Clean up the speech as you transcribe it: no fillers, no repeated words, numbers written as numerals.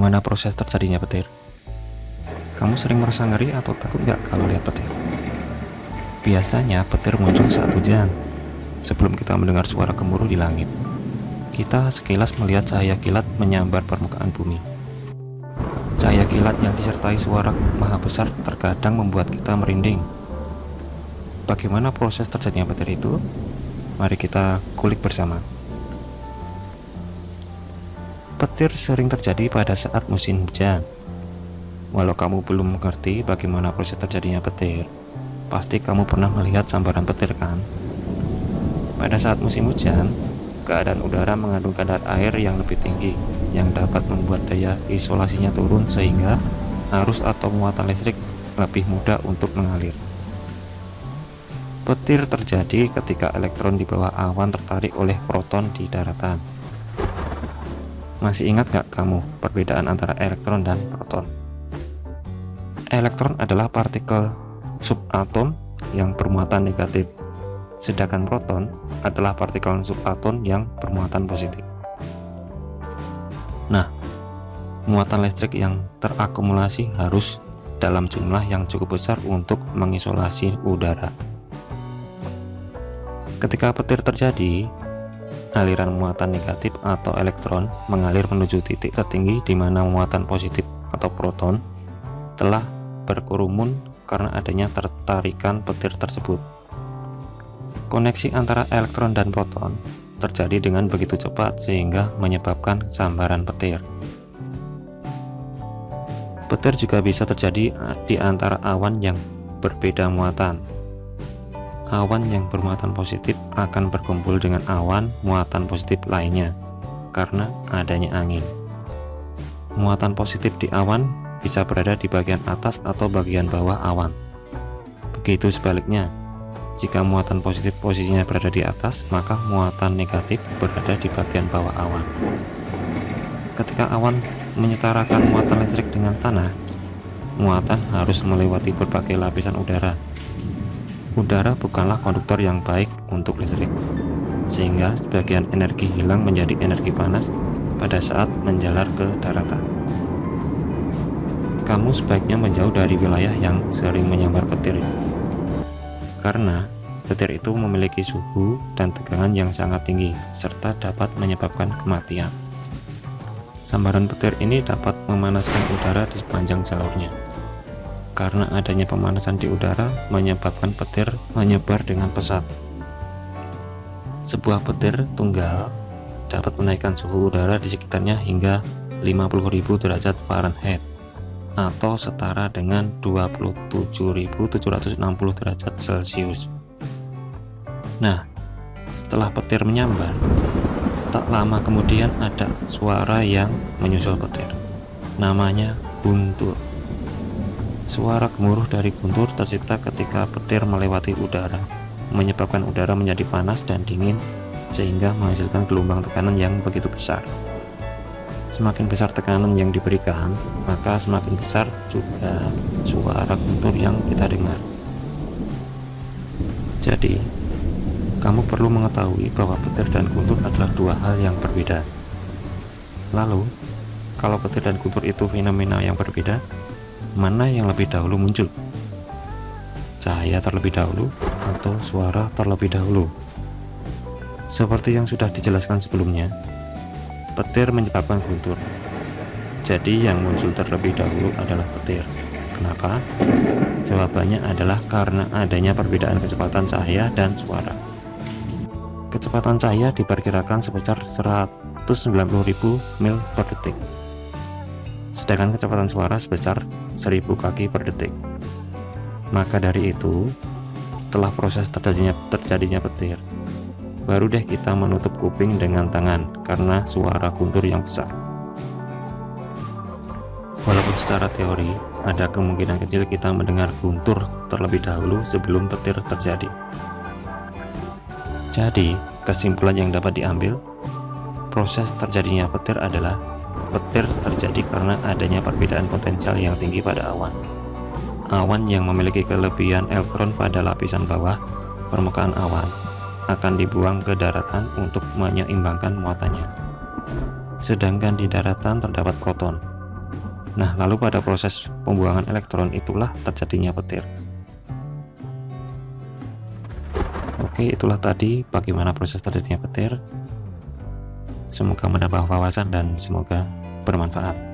Bagaimana proses terjadinya petir? Kamu sering merasa ngeri atau takut nggak kalau lihat petir? Biasanya petir muncul saat hujan. Sebelum kita mendengar suara gemuruh di langit, kita sekilas melihat cahaya kilat menyambar permukaan bumi. Cahaya kilat yang disertai suara maha besar terkadang membuat kita merinding. Bagaimana proses terjadinya petir itu? Mari kita kulik bersama. Petir sering terjadi pada saat musim hujan. Walau kamu belum mengerti bagaimana proses terjadinya petir, pasti kamu pernah melihat sambaran petir kan? Pada saat musim hujan, keadaan udara mengandung kadar air yang lebih tinggi, yang dapat membuat daya isolasinya turun sehingga arus atau muatan listrik lebih mudah untuk mengalir. Petir terjadi ketika elektron di bawah awan tertarik oleh proton di daratan. Masih ingat gak kamu perbedaan antara elektron dan proton? Elektron adalah partikel subatom yang bermuatan negatif, sedangkan proton adalah partikel subatom yang bermuatan positif. Nah, muatan listrik yang terakumulasi harus dalam jumlah yang cukup besar untuk mengisolasi udara. Ketika petir terjadi, aliran muatan negatif atau elektron mengalir menuju titik tertinggi di mana muatan positif atau proton telah berkerumun karena adanya tertarikan petir tersebut. Koneksi antara elektron dan proton terjadi dengan begitu cepat sehingga menyebabkan sambaran petir. Petir juga bisa terjadi di antara awan yang berbeda muatan. Awan yang bermuatan positif akan berkumpul dengan awan muatan positif lainnya karena adanya angin. Muatan positif di awan bisa berada di bagian atas atau bagian bawah awan. Begitu sebaliknya, jika muatan positif posisinya berada di atas, maka muatan negatif berada di bagian bawah awan. Ketika awan menyetarakan muatan listrik dengan tanah, muatan harus melewati berbagai lapisan udara. Udara bukanlah konduktor yang baik untuk listrik, sehingga sebagian energi hilang menjadi energi panas pada saat menjalar ke daratan. Kamu sebaiknya menjauh dari wilayah yang sering menyambar petir, karena petir itu memiliki suhu dan tegangan yang sangat tinggi, serta dapat menyebabkan kematian. Sambaran petir ini dapat memanaskan udara di sepanjang jalurnya. Karena adanya pemanasan di udara menyebabkan petir menyebar dengan pesat. Sebuah petir tunggal dapat menaikkan suhu udara di sekitarnya hingga 50.000 derajat Fahrenheit atau setara dengan 27.760 derajat Celcius. Nah, setelah petir menyambar, tak lama kemudian ada suara yang menyusul petir. Namanya guntur. Suara gemuruh dari guntur tercipta ketika petir melewati udara, menyebabkan udara menjadi panas dan dingin sehingga menghasilkan gelombang tekanan yang begitu besar. Semakin besar tekanan yang diberikan, maka semakin besar juga suara guntur yang kita dengar. Jadi, kamu perlu mengetahui bahwa petir dan guntur adalah dua hal yang berbeda. Lalu, kalau petir dan guntur itu fenomena yang berbeda, mana yang lebih dahulu muncul? Cahaya terlebih dahulu atau suara terlebih dahulu? Seperti yang sudah dijelaskan sebelumnya, petir menyebabkan guntur. Jadi yang muncul terlebih dahulu adalah petir. Kenapa? Jawabannya adalah karena adanya perbedaan kecepatan cahaya dan suara. Kecepatan cahaya diperkirakan sebesar 190.000 mil per detik, sedangkan kecepatan suara sebesar 1000 kaki per detik. Maka dari itu, setelah proses terjadinya petir, baru deh kita menutup kuping dengan tangan karena suara guntur yang besar. Walaupun secara teori ada kemungkinan kecil kita mendengar guntur terlebih dahulu sebelum petir terjadi. Jadi, kesimpulan yang dapat diambil, proses terjadinya petir adalah petir terjadi karena adanya perbedaan potensial yang tinggi pada awan. Awan yang memiliki kelebihan elektron pada lapisan bawah permukaan awan akan dibuang ke daratan untuk menyeimbangkan muatannya. Sedangkan di daratan terdapat proton Nah, lalu pada proses pembuangan elektron itulah terjadinya petir. Oke, itulah tadi bagaimana proses terjadinya petir. Semoga menambah wawasan dan semoga bermanfaat.